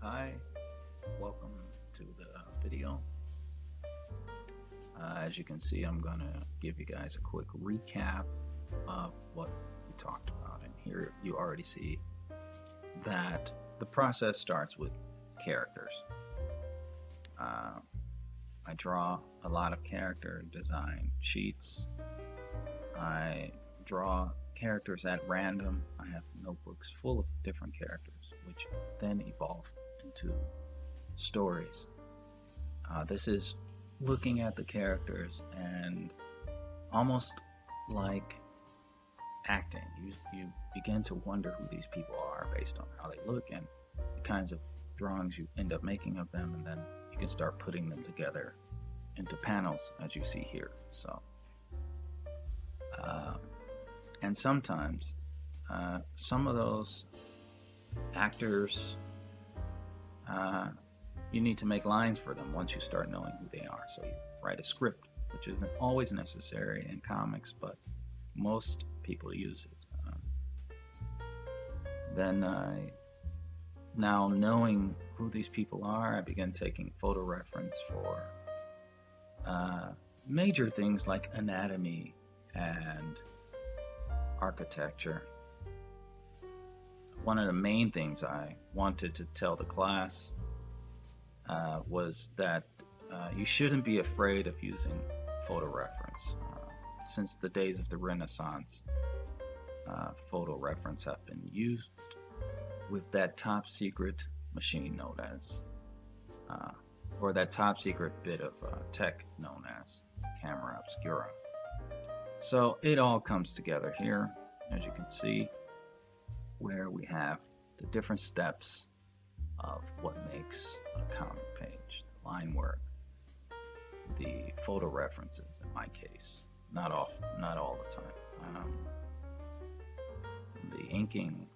Hi, welcome to the video. As you can see, I'm going to give you guys a quick recap of what we talked about. And here you already see that the process starts with characters. I draw a lot of character design sheets. I draw characters at random. I have notebooks full of different characters, which then evolve into stories. This is looking at the characters and almost like acting. You begin to wonder who these people are based on how they look and the kinds of drawings you end up making of them, and then you can start putting them together into panels as you see here. So and sometimes some of those actors, you need to make lines for them once you start knowing who they are. So you write a script, which isn't always necessary in comics, but most people use it. Then now knowing who these people are, I begin taking photo reference for major things like anatomy and architecture. One of the main things I wanted to tell the class was that you shouldn't be afraid of using photo reference. Since the days of the Renaissance, photo reference have been used with that top secret machine known as, or that top secret bit of tech known as camera obscura. So it all comes together here, as you can see, where we have the different steps of what makes a comic page: the line work, the photo references in my case, not all the time, the inking,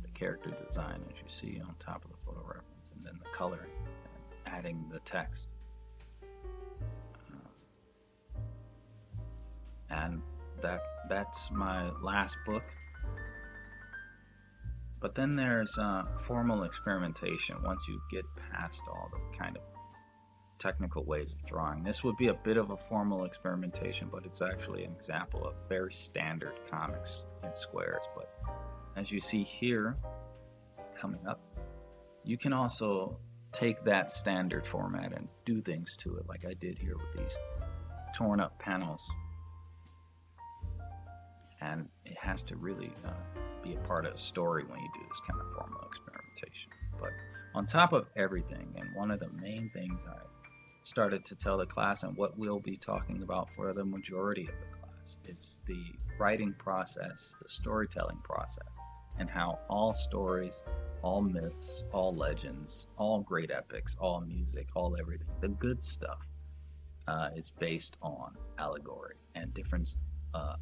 the character design as you see on top of the photo reference, and then the coloring and adding the text. And that's my last book. But then there's formal experimentation once you get past all the kind of technical ways of drawing. This would be a bit of a formal experimentation, but it's actually an example of very standard comics in squares. But as you see here, coming up, you can also take that standard format and do things to it, like I did here with these torn up panels. And it has to really be a part of the story when you do this kind of formal experimentation. But on top of everything, and one of the main things I started to tell the class, and what we'll be talking about for the majority of the class, is the writing process, the storytelling process, and how all stories, all myths, all legends, all great epics, all music, all everything, the good stuff is based on allegory and different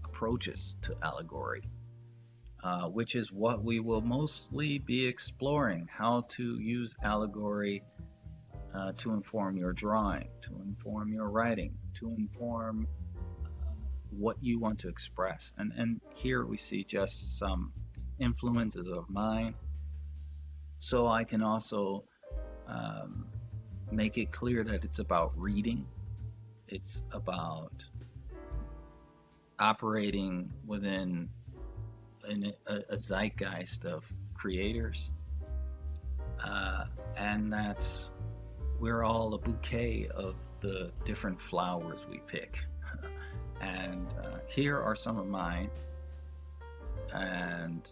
approaches to allegory, which is what we will mostly be exploring: how to use allegory to inform your drawing, to inform your writing, to inform what you want to express. And here we see just some influences of mine, so I can also make it clear that it's about reading, it's about operating within a zeitgeist of creators, and that we're all a bouquet of the different flowers we pick. And here are some of mine, and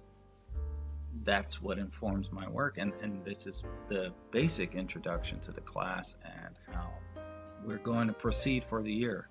that's what informs my work. And this is the basic introduction to the class and how we're going to proceed for the year.